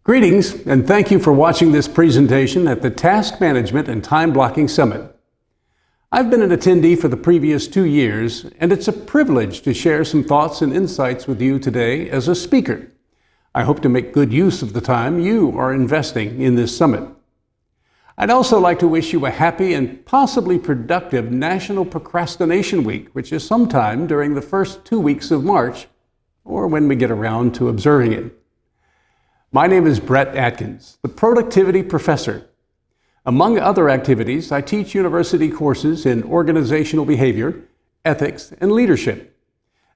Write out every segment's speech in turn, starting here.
Greetings, and thank you for watching this presentation at the Task Management and Time Blocking Summit. I've been an attendee for the previous 2 years, and it's a privilege to share some thoughts and insights with you today as a speaker. I hope to make good use of the time you are investing in this summit. I'd also like to wish you a happy and possibly productive National Procrastination Week, which is sometime during the first 2 weeks of March, or when we get around to observing it. My name is Bret, Atkins, the Productivity Professor. Among other activities, I teach university courses in organizational behavior, ethics, and leadership.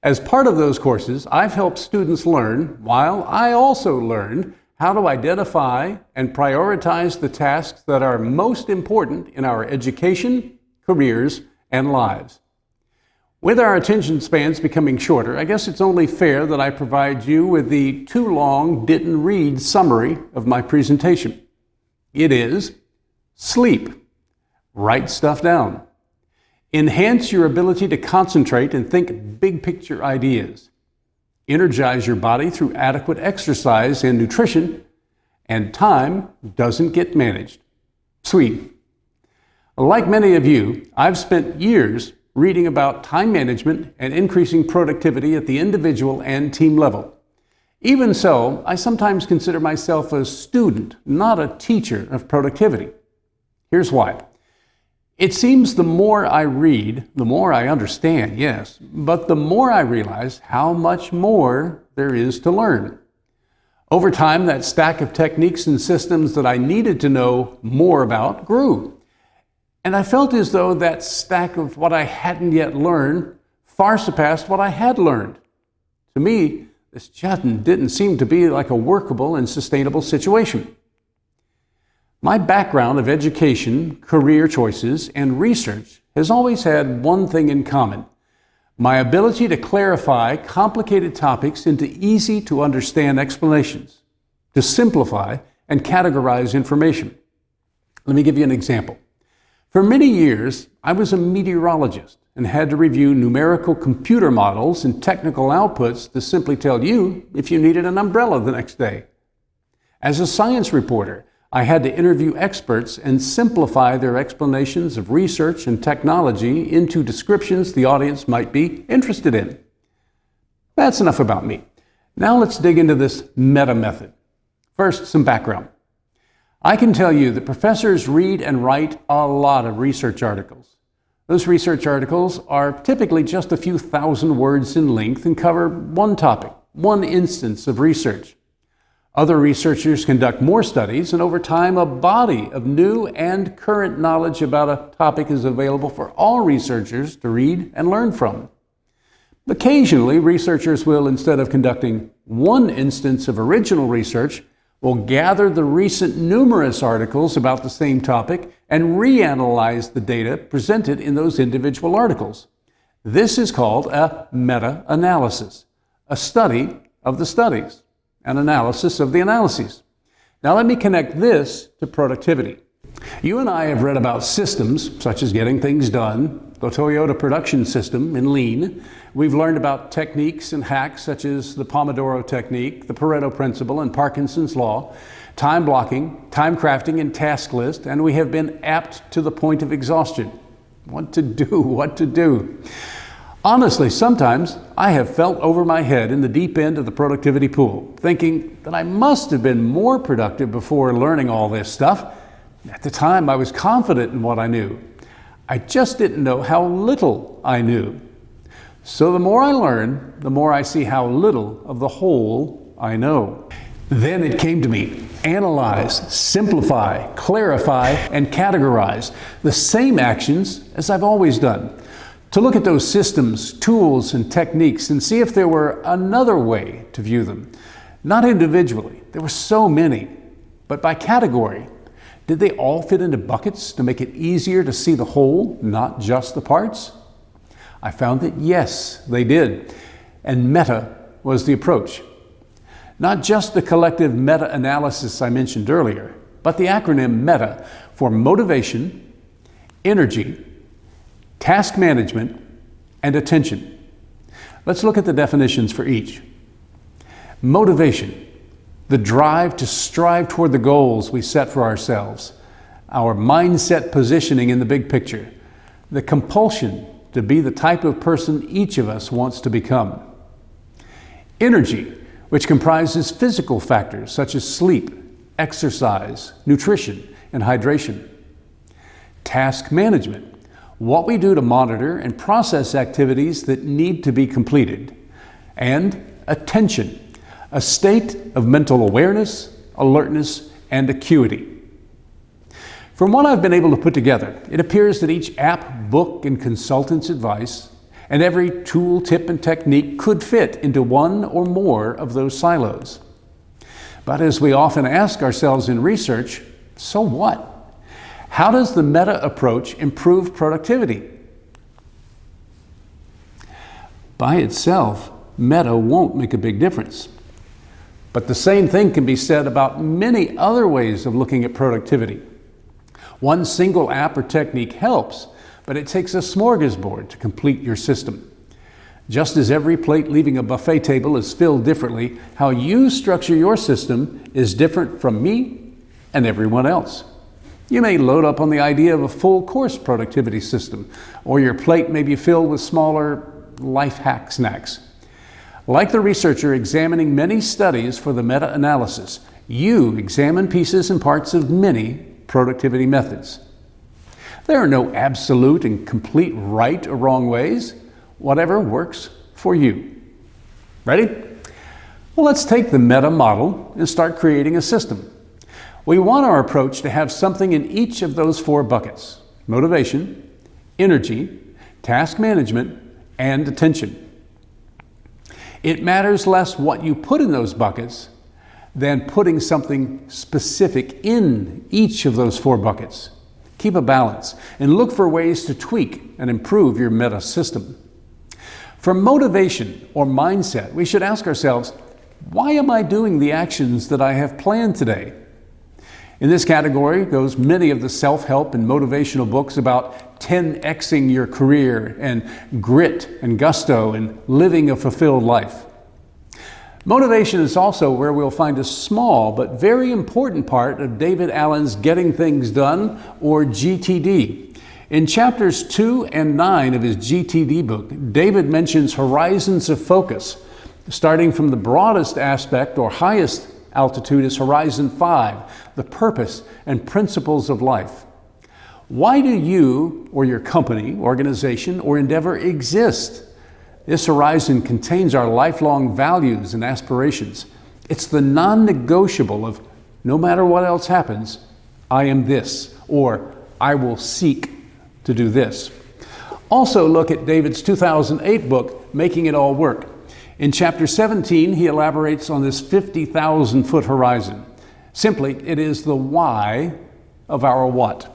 As part of those courses, I've helped students learn, while I also learned, how to identify and prioritize the tasks that are most important in our education, careers, and lives. With our attention spans becoming shorter, I guess it's only fair that I provide you with the too long didn't read summary of my presentation. It is: sleep, write stuff down, enhance your ability to concentrate and think big picture ideas, energize your body through adequate exercise and nutrition, and time doesn't get managed. Sweet. Like many of you, I've spent years reading about time management and increasing productivity at the individual and team level. Even so, I sometimes consider myself a student, not a teacher of productivity. Here's why. It seems the more I read, the more I understand, yes, but the more I realize how much more there is to learn. Over time, that stack of techniques and systems that I needed to know more about grew. And I felt as though that stack of what I hadn't yet learned far surpassed what I had learned. To me, this just didn't seem to be like a workable and sustainable situation. My background of education, career choices, and research has always had one thing in common: my ability to clarify complicated topics into easy-to-understand explanations, to simplify and categorize information. Let me give you an example. For many years, I was a meteorologist and had to review numerical computer models and technical outputs to simply tell you if you needed an umbrella the next day. As a science reporter, I had to interview experts and simplify their explanations of research and technology into descriptions the audience might be interested in. That's enough about me. Now let's dig into this meta method. First, some background. I can tell you that professors read and write a lot of research articles. Those research articles are typically just a few thousand words in length and cover one topic, one instance of research. Other researchers conduct more studies, and over time, a body of new and current knowledge about a topic is available for all researchers to read and learn from. Occasionally, researchers will, instead of conducting one instance of original research, will gather the recent numerous articles about the same topic and reanalyze the data presented in those individual articles. This is called a meta-analysis, a study of the studies, an analysis of the analyses. Now let me connect this to productivity. You and I have read about systems such as getting things done, the Toyota production system in Lean. We've learned about techniques and hacks such as the Pomodoro technique, the Pareto principle, and Parkinson's law, time blocking, time crafting, and task list, and we have been apt to the point of exhaustion. What to do? Honestly, sometimes I have felt over my head in the deep end of the productivity pool, thinking that I must have been more productive before learning all this stuff. At the time, I was confident in what I knew. I just didn't know how little I knew. So the more I learn, the more I see how little of the whole I know. Then it came to me: analyze, simplify, clarify, and categorize the same actions as I've always done. To look at those systems, tools, and techniques and see if there were another way to view them. Not individually, there were so many, but by category. Did they all fit into buckets to make it easier to see the whole, not just the parts? I found that yes, they did, and meta was the approach. Not just the collective meta-analysis I mentioned earlier, but the acronym META for motivation, energy, task management, and attention. Let's look at the definitions for each. Motivation. the drive to strive toward the goals we set for ourselves, our mindset positioning in the big picture, the compulsion to be the type of person each of us wants to become. Energy, which comprises physical factors such as sleep, exercise, nutrition, and hydration. Task management, what we do to monitor and process activities that need to be completed. And attention, a state of mental awareness, alertness, and acuity. From what I've been able to put together, it appears that each app, book, and consultant's advice, and every tool, tip, and technique could fit into one or more of those silos. But as we often ask ourselves in research, so what? How does the meta approach improve productivity? By itself, meta won't make a big difference. But the same thing can be said about many other ways of looking at productivity. One single app or technique helps, but it takes a smorgasbord to complete your system. Just as every plate leaving a buffet table is filled differently, how you structure your system is different from me and everyone else. You may load up on the idea of a full course productivity system, or your plate may be filled with smaller life hack snacks. Like the researcher examining many studies for the meta-analysis, you examine pieces and parts of many productivity methods. There are no absolute and complete right or wrong ways. Whatever works for you. Ready? Well, let's take the meta model and start creating a system. We want our approach to have something in each of those 4 buckets: motivation, energy, task management, and attention. It matters less what you put in those buckets than putting something specific in each of those 4 buckets. Keep a balance and look for ways to tweak and improve your meta system. For motivation or mindset, we should ask ourselves, why am I doing the actions that I have planned today? In this category goes many of the self-help and motivational books about 10xing your career and grit and gusto and living a fulfilled life. Motivation is also where we'll find a small but very important part of David Allen's Getting Things Done, or GTD. In chapters 2 and 9 of his GTD book, David mentions horizons of focus. Starting from the broadest aspect or highest altitude is Horizon 5, the purpose and principles of life. Why do you or your company, organization, or endeavor exist? This horizon contains our lifelong values and aspirations. It's the non-negotiable of, no matter what else happens, I am this, or I will seek to do this. Also look at David's 2008 book, Making It All Work. In chapter 17, he elaborates on this 50,000-foot horizon. Simply, it is the why of our what.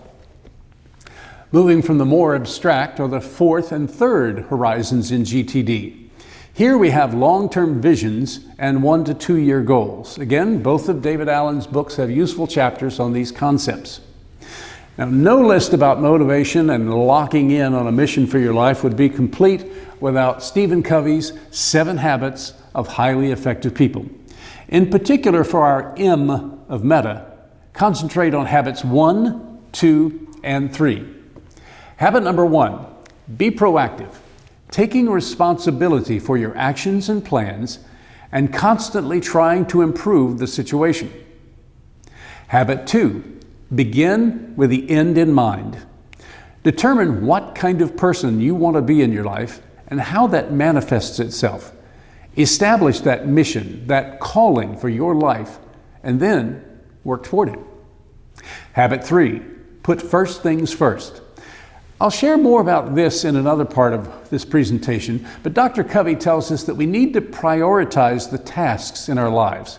Moving from the more abstract are the 4th and 3rd horizons in GTD. Here we have long-term visions and 1 to 2 year goals. Again, both of David Allen's books have useful chapters on these concepts. Now, no list about motivation and locking in on a mission for your life would be complete without Stephen Covey's 7 Habits of Highly Effective People. In particular, for our M of meta, concentrate on habits 1, 2, and 3. Habit number 1, be proactive, taking responsibility for your actions and plans and constantly trying to improve the situation. Habit 2, begin with the end in mind. Determine what kind of person you want to be in your life and how that manifests itself. Establish that mission, that calling for your life, and then work toward it. Habit 3, put first things first. I'll share more about this in another part of this presentation, but Dr. Covey tells us that we need to prioritize the tasks in our lives.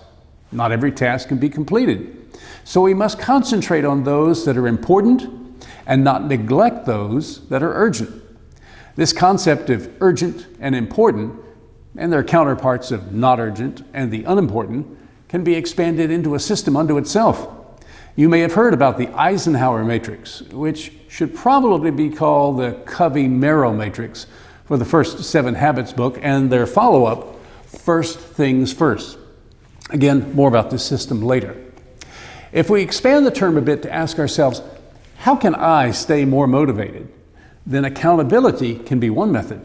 Not every task can be completed, so we must concentrate on those that are important and not neglect those that are urgent. This concept of urgent and important, and their counterparts of not urgent and the unimportant, can be expanded into a system unto itself. You may have heard about the Eisenhower matrix, which should probably be called the Covey-Merrill matrix for the first 7 Habits book and their follow-up, First Things First. Again, more about this system later. If we expand the term a bit to ask ourselves, how can I stay more motivated? Then accountability can be one method.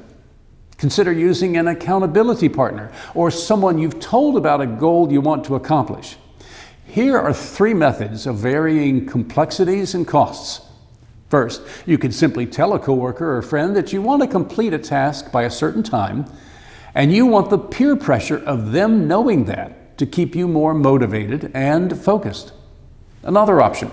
Consider using an accountability partner or someone you've told about a goal you want to accomplish. Here are 3 methods of varying complexities and costs. First, you could simply tell a coworker or friend that you want to complete a task by a certain time, and you want the peer pressure of them knowing that to keep you more motivated and focused. Another option,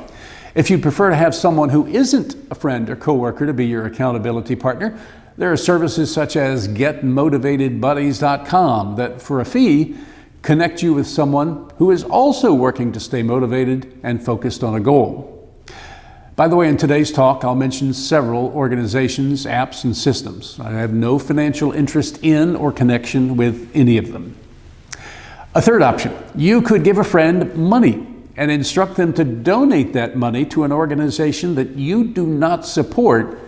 if you prefer to have someone who isn't a friend or coworker to be your accountability partner, there are services such as getmotivatedbuddies.com that, for a fee, connect you with someone who is also working to stay motivated and focused on a goal. By the way, in today's talk, I'll mention several organizations, apps, and systems. I have no financial interest in or connection with any of them. A third option, you could give a friend money and instruct them to donate that money to an organization that you do not support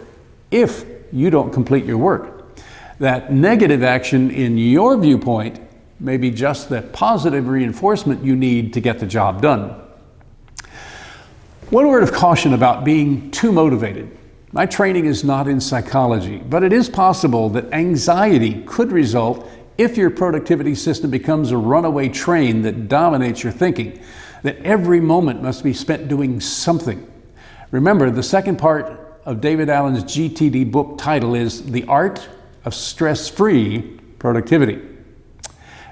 if you don't complete your work. That negative action in your viewpoint may be just the positive reinforcement you need to get the job done. One word of caution about being too motivated. My training is not in psychology, but it is possible that anxiety could result if your productivity system becomes a runaway train that dominates your thinking, that every moment must be spent doing something. Remember, the second part of David Allen's GTD book title is The Art of Stress-Free Productivity.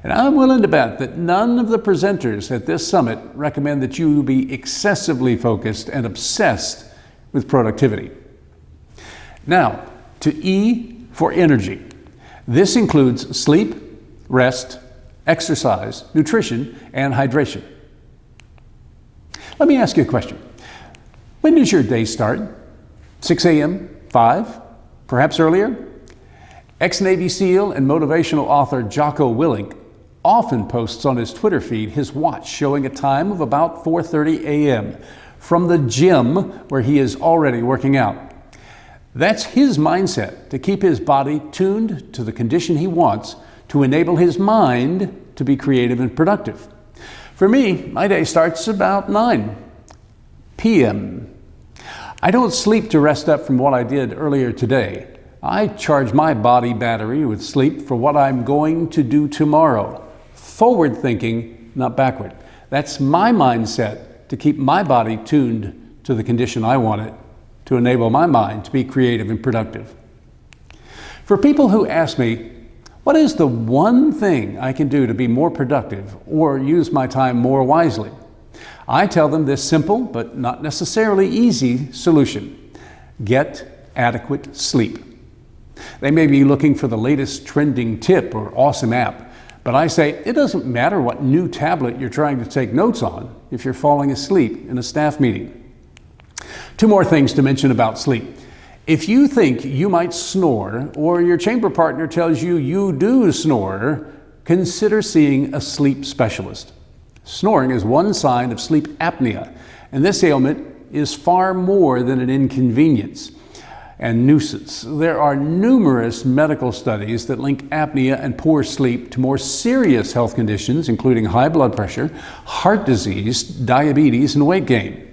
And I'm willing to bet that none of the presenters at this summit recommend that you be excessively focused and obsessed with productivity. Now, to E for energy. This includes sleep, rest, exercise, nutrition, and hydration. Let me ask you a question. When does your day start? 6 a.m., 5, perhaps earlier? Ex-Navy SEAL and motivational author Jocko Willink often posts on his Twitter feed his watch showing a time of about 4:30 a.m. from the gym where he is already working out. That's his mindset to keep his body tuned to the condition he wants to enable his mind to be creative and productive. For me, my day starts about 9 p.m. I don't sleep to rest up from what I did earlier today. I charge my body battery with sleep for what I'm going to do tomorrow. Forward thinking, not backward. That's my mindset to keep my body tuned to the condition I want it, to enable my mind to be creative and productive. For people who ask me, what is the one thing I can do to be more productive or use my time more wisely? I tell them this simple but not necessarily easy solution: get adequate sleep. They may be looking for the latest trending tip or awesome app, but I say it doesn't matter what new tablet you're trying to take notes on if you're falling asleep in a staff meeting. 2 more things to mention about sleep. If you think you might snore or your chamber partner tells you you do snore, consider seeing a sleep specialist. Snoring is one sign of sleep apnea, and this ailment is far more than an inconvenience and nuisance. There are numerous medical studies that link apnea and poor sleep to more serious health conditions, including high blood pressure, heart disease, diabetes, and weight gain.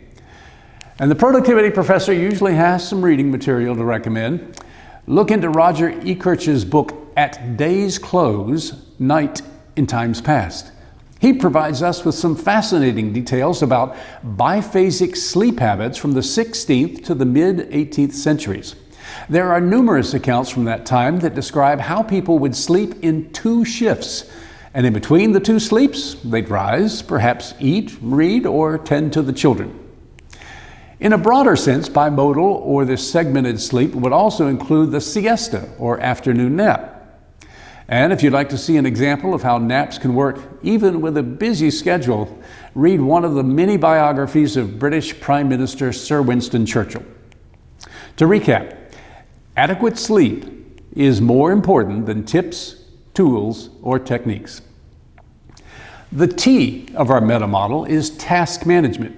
And the productivity professor usually has some reading material to recommend. Look into Roger Ekirch's book, At Day's Close, Night in Times Past. He provides us with some fascinating details about biphasic sleep habits from the 16th to the mid-18th centuries. There are numerous accounts from that time that describe how people would sleep in 2 shifts, and in between the 2 sleeps, they'd rise, perhaps eat, read, or tend to the children. In a broader sense, bimodal or this segmented sleep would also include the siesta or afternoon nap. And if you'd like to see an example of how naps can work even with a busy schedule, read one of the many biographies of British Prime Minister Sir Winston Churchill. To recap, adequate sleep is more important than tips, tools, or techniques. The T of our meta model is task management.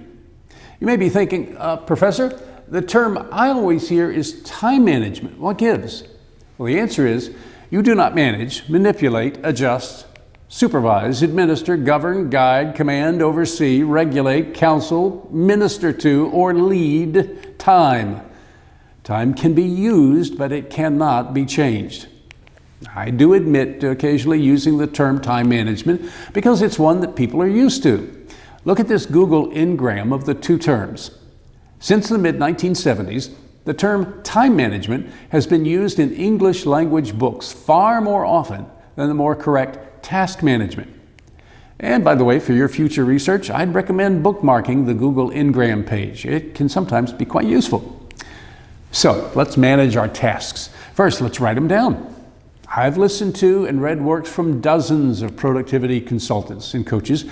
You may be thinking, Professor, the term I always hear is time management. What gives? Well, the answer is you do not manage, manipulate, adjust, supervise, administer, govern, guide, command, oversee, regulate, counsel, minister to, or lead time. Time can be used, but it cannot be changed. I do admit to occasionally using the term time management because it's one that people are used to. Look at this Google Ngram of the two terms. Since the mid-1970s, the term time management has been used in English language books far more often than the more correct task management. And by the way, for your future research, I'd recommend bookmarking the Google Ngram page. It can sometimes be quite useful. So let's manage our tasks. First, let's write them down. I've listened to and read works from dozens of productivity consultants and coaches.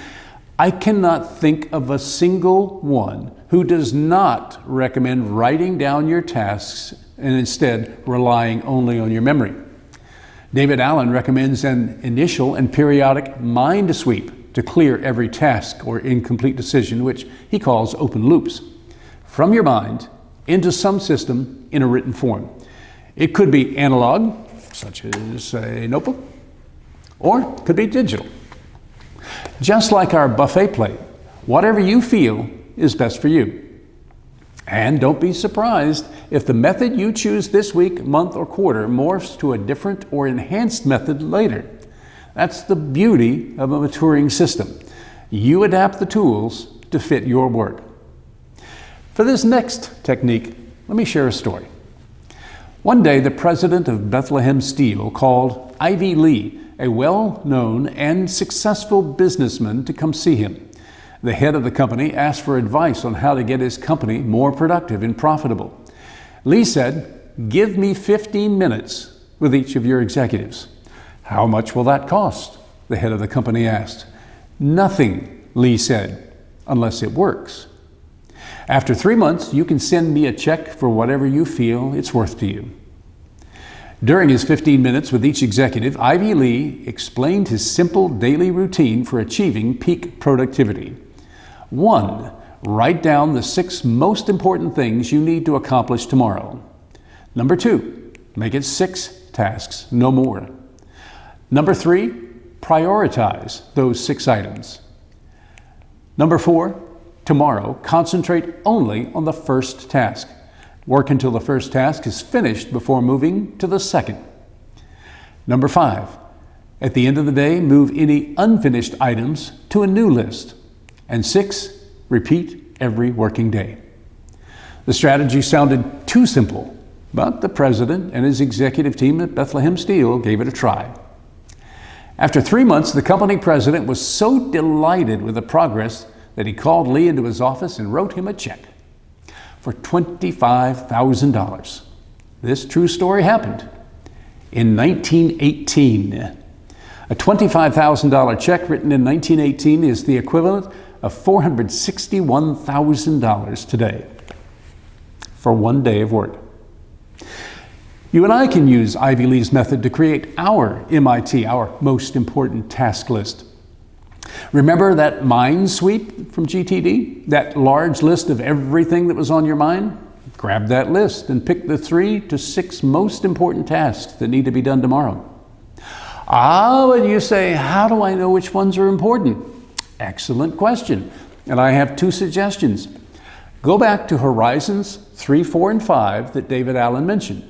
I cannot think of a single one who does not recommend writing down your tasks and instead relying only on your memory. David Allen recommends an initial and periodic mind sweep to clear every task or incomplete decision, which he calls open loops, from your mind into some system in a written form. It could be analog, such as a notebook, or it could be digital. Just like our buffet plate, whatever you feel is best for you. And don't be surprised if the method you choose this week, month, or quarter morphs to a different or enhanced method later. That's the beauty of a maturing system. You adapt the tools to fit your work. For this next technique, let me share a story. One day, the president of Bethlehem Steel called Ivy Lee, a well-known and successful businessman, to come see him. The head of the company asked for advice on how to get his company more productive and profitable. Lee said, "Give me 15 minutes with each of your executives." "How much will that cost?" the head of the company asked. "Nothing," Lee said, "unless it works. After 3 months, you can send me a check for whatever you feel it's worth to you." During his 15 minutes with each executive, Ivy Lee explained his simple daily routine for achieving peak productivity. 1, write down the 6 most important things you need to accomplish tomorrow. Number 2, make it 6 tasks, no more. Number 3, prioritize those 6 items. Number 4, tomorrow, concentrate only on the first task. Work until the first task is finished before moving to the second. Number 5, at the end of the day, move any unfinished items to a new list. And 6, repeat every working day. The strategy sounded too simple, but the president and his executive team at Bethlehem Steel gave it a try. After 3 months, the company president was so delighted with the progress that he called Lee into his office and wrote him a check for $25,000. This true story happened in 1918. A $25,000 check written in 1918 is the equivalent of $461,000 today for 1 day of work. You and I can use Ivy Lee's method to create our MIT, our most important task list. Remember that mind sweep from GTD? That large list of everything that was on your mind? Grab that list and pick the 3 to 6 most important tasks that need to be done tomorrow. But you say, how do I know which ones are important? Excellent question. And I have 2 suggestions. Go back to Horizons 3, 4, and 5 that David Allen mentioned.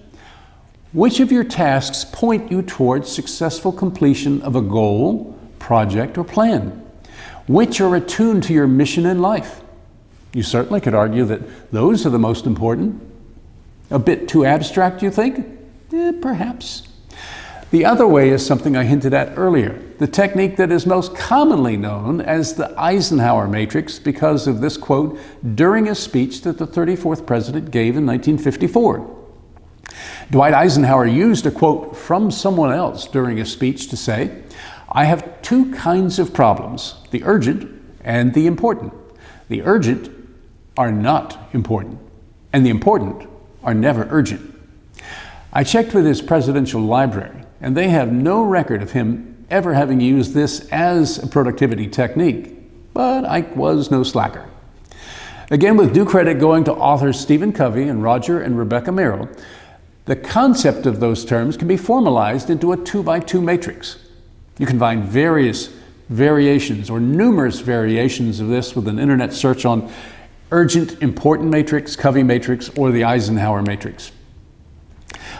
Which of your tasks point you towards successful completion of a goal, project, or plan? Which are attuned to your mission in life? You certainly could argue that those are the most important. A bit too abstract, you think? Perhaps. The other way is something I hinted at earlier, the technique that is most commonly known as the Eisenhower matrix because of this quote during a speech that the 34th president gave in 1954. Dwight Eisenhower used a quote from someone else during a speech to say, "I have 2 kinds of problems, the urgent and the important. The urgent are not important, and the important are never urgent." I checked with his presidential library, and they have no record of him ever having used this as a productivity technique, but Ike was no slacker. Again, with due credit going to authors Stephen Covey and Roger and Rebecca Merrill, the concept of those terms can be formalized into a 2x2 matrix. You can find various variations or numerous variations of this with an internet search on urgent important matrix, Covey matrix, or the Eisenhower matrix.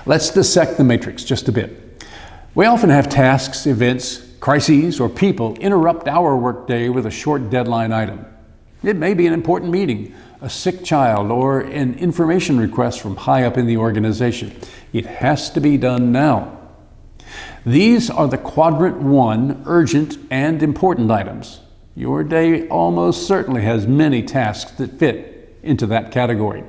Let's dissect the matrix just a bit. We often have tasks, events, crises, or people interrupt our workday with a short deadline item. It may be an important meeting, a sick child, or an information request from high up in the organization. It has to be done now. These are the quadrant 1 urgent and important items. Your day almost certainly has many tasks that fit into that category.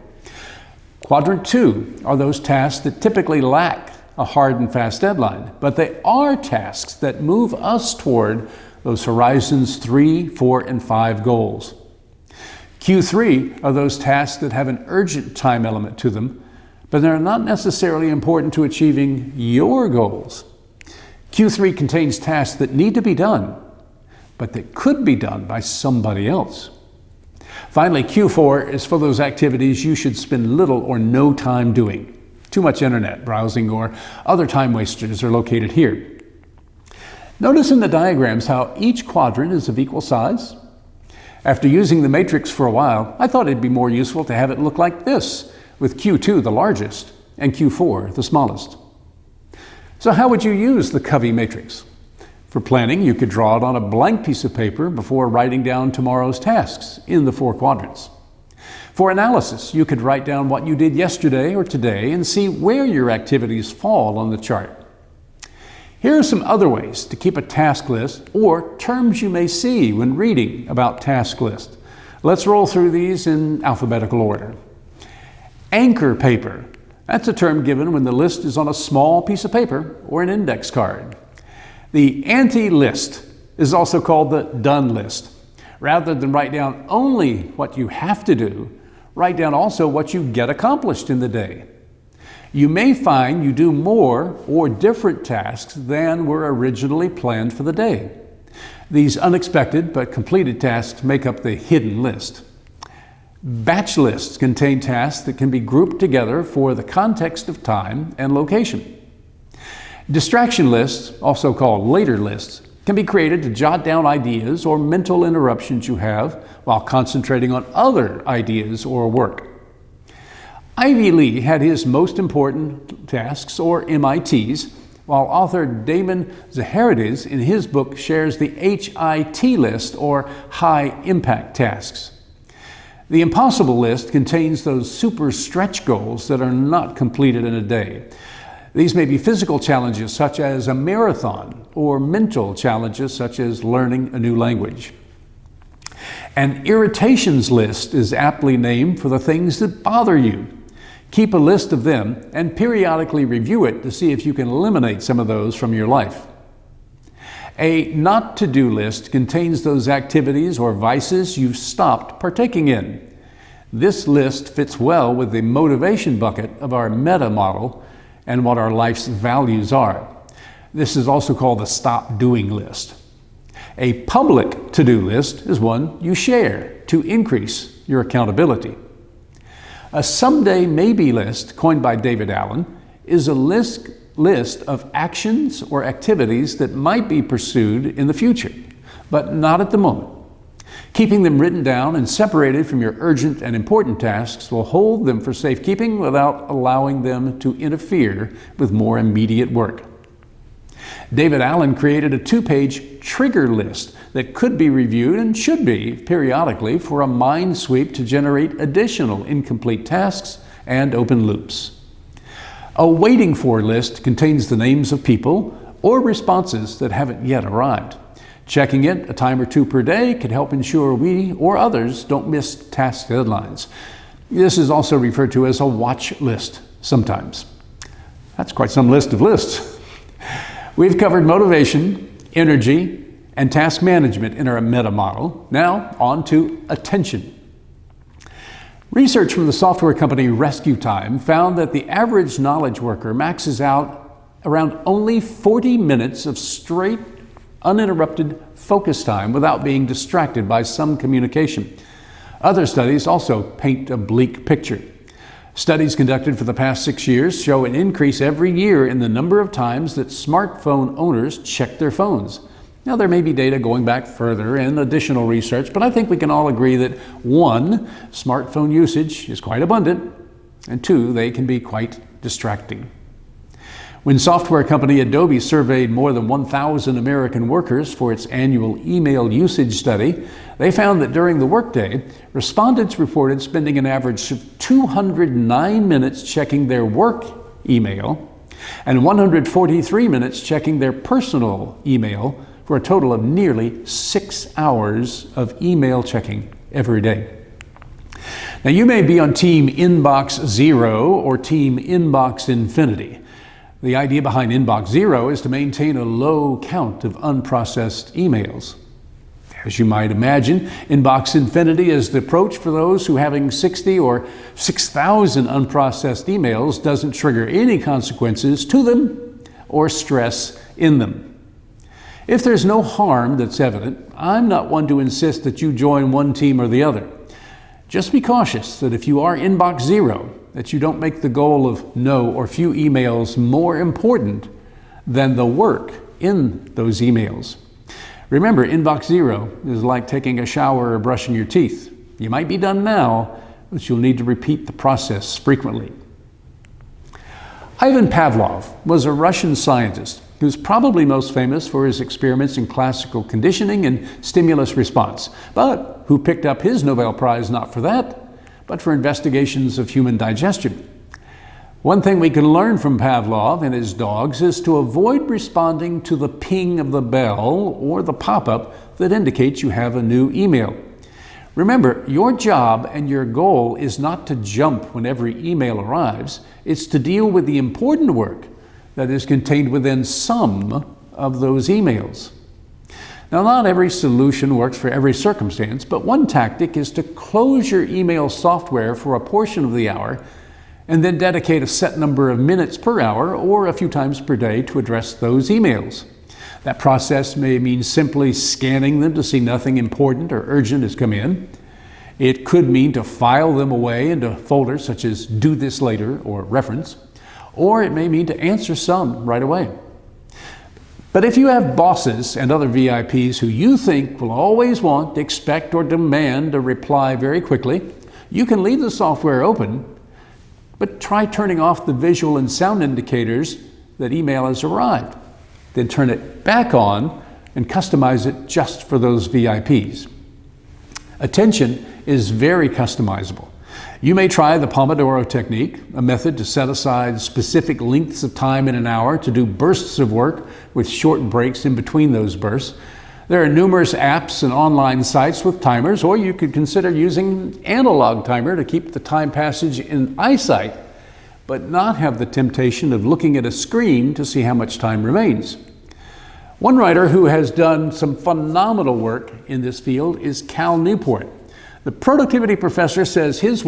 Quadrant 2 are those tasks that typically lack a hard and fast deadline, but they are tasks that move us toward those horizons 3, 4, and 5 goals. Q3 are those tasks that have an urgent time element to them, but they're not necessarily important to achieving your goals. Q3 contains tasks that need to be done, but that could be done by somebody else. Finally, Q4 is for those activities you should spend little or no time doing. Too much internet browsing or other time wasters are located here. Notice in the diagrams how each quadrant is of equal size. After using the matrix for a while, I thought it'd be more useful to have it look like this, with Q2 the largest and Q4 the smallest. So how would you use the Covey matrix? For planning, you could draw it on a blank piece of paper before writing down tomorrow's tasks in the 4 quadrants. For analysis, you could write down what you did yesterday or today and see where your activities fall on the chart. Here are some other ways to keep a task list or terms you may see when reading about task list. Let's roll through these in alphabetical order. Anchor paper. That's a term given when the list is on a small piece of paper or an index card. The anti-list is also called the done list. Rather than write down only what you have to do, write down also what you get accomplished in the day. You may find you do more or different tasks than were originally planned for the day. These unexpected but completed tasks make up the hidden list. Batch lists contain tasks that can be grouped together for the context of time and location. Distraction lists, also called later lists, can be created to jot down ideas or mental interruptions you have while concentrating on other ideas or work. Ivy Lee had his most important tasks, or MITs, while author Damon Zaharides in his book shares the HIT list, or high impact tasks. The impossible list contains those super stretch goals that are not completed in a day. These may be physical challenges such as a marathon, or mental challenges such as learning a new language. An irritations list is aptly named for the things that bother you. Keep a list of them and periodically review it to see if you can eliminate some of those from your life. A not to-do list contains those activities or vices you've stopped partaking in. This list fits well with the motivation bucket of our meta model and what our life's values are. This is also called the stop doing list. A public to-do list is one you share to increase your accountability. A someday maybe list, coined by David Allen, is a list of actions or activities that might be pursued in the future, but not at the moment. Keeping them written down and separated from your urgent and important tasks will hold them for safekeeping without allowing them to interfere with more immediate work. David Allen created a 2-page trigger list that could be reviewed and should be periodically for a mind sweep to generate additional incomplete tasks and open loops. A waiting for list contains the names of people or responses that haven't yet arrived. Checking it a time or 2 per day can help ensure we or others don't miss task deadlines. This is also referred to as a watch list sometimes. That's quite some list of lists. We've covered motivation, energy, and task management in our meta model. Now on to attention. Research from the software company Rescue Time found that the average knowledge worker maxes out around only 40 minutes of straight, uninterrupted focus time without being distracted by some communication. Other studies also paint a bleak picture. Studies conducted for the past 6 years show an increase every year in the number of times that smartphone owners check their phones. Now, there may be data going back further and additional research, but I think we can all agree that 1, smartphone usage is quite abundant, and 2, they can be quite distracting. When software company Adobe surveyed more than 1,000 American workers for its annual email usage study, they found that during the workday, respondents reported spending an average of 209 minutes checking their work email and 143 minutes checking their personal email, for a total of nearly 6 hours of email checking every day. Now, you may be on Team Inbox Zero or Team Inbox Infinity. The idea behind Inbox Zero is to maintain a low count of unprocessed emails. As you might imagine, Inbox Infinity is the approach for those who having 60 or 6,000 unprocessed emails doesn't trigger any consequences to them or stress in them. If there's no harm that's evident, I'm not one to insist that you join one team or the other. Just be cautious that if you are Inbox Zero, that you don't make the goal of no or few emails more important than the work in those emails. Remember, Inbox Zero is like taking a shower or brushing your teeth. You might be done now, but you'll need to repeat the process frequently. Ivan Pavlov was a Russian scientist who's probably most famous for his experiments in classical conditioning and stimulus response, but who picked up his Nobel Prize not for that, but for investigations of human digestion. One thing we can learn from Pavlov and his dogs is to avoid responding to the ping of the bell or the pop-up that indicates you have a new email. Remember, your job and your goal is not to jump when every email arrives. It's to deal with the important work that is contained within some of those emails. Now, not every solution works for every circumstance, but one tactic is to close your email software for a portion of the hour and then dedicate a set number of minutes per hour or a few times per day to address those emails. That process may mean simply scanning them to see nothing important or urgent has come in. It could mean to file them away into folders such as Do This Later or Reference, or it may mean to answer some right away. But if you have bosses and other VIPs who you think will always want, expect, or demand a reply very quickly, you can leave the software open, but try turning off the visual and sound indicators that email has arrived. Then turn it back on and customize it just for those VIPs. Attention is very customizable. You may try the Pomodoro technique, a method to set aside specific lengths of time in an hour to do bursts of work with short breaks in between those bursts. There are numerous apps and online sites with timers, or you could consider using an analog timer to keep the time passage in eyesight, but not have the temptation of looking at a screen to see how much time remains. One writer who has done some phenomenal work in this field is Cal Newport. The productivity professor says his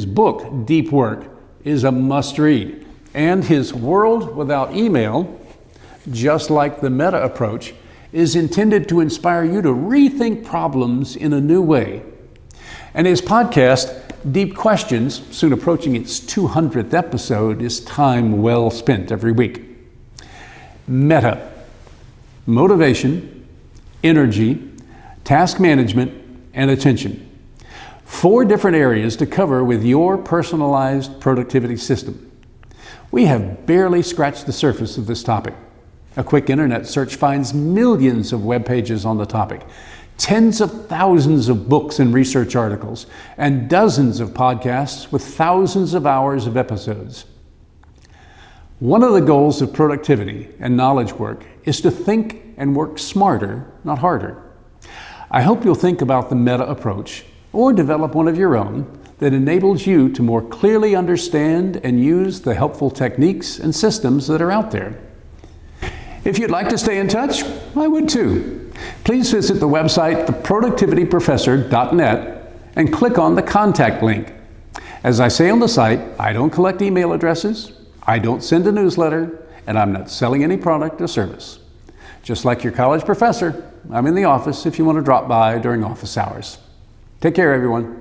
book, Deep Work, is a must-read. And his World Without Email, just like the meta approach, is intended to inspire you to rethink problems in a new way. And his podcast, Deep Questions, soon approaching its 200th episode, is time well spent every week. Meta: motivation, energy, task management, and attention. 4 different areas to cover with your personalized productivity system. We have barely scratched the surface of this topic. A quick internet search finds millions of web pages on the topic, tens of thousands of books and research articles, and dozens of podcasts with thousands of hours of episodes. One of the goals of productivity and knowledge work is to think and work smarter, not harder. I hope you'll think about the meta approach or develop one of your own that enables you to more clearly understand and use the helpful techniques and systems that are out there. If you'd like to stay in touch, I would too. Please visit the website theproductivityprofessor.net and click on the contact link. As I say on the site, I don't collect email addresses, I don't send a newsletter, and I'm not selling any product or service. Just like your college professor, I'm in the office if you want to drop by during office hours. Take care, everyone.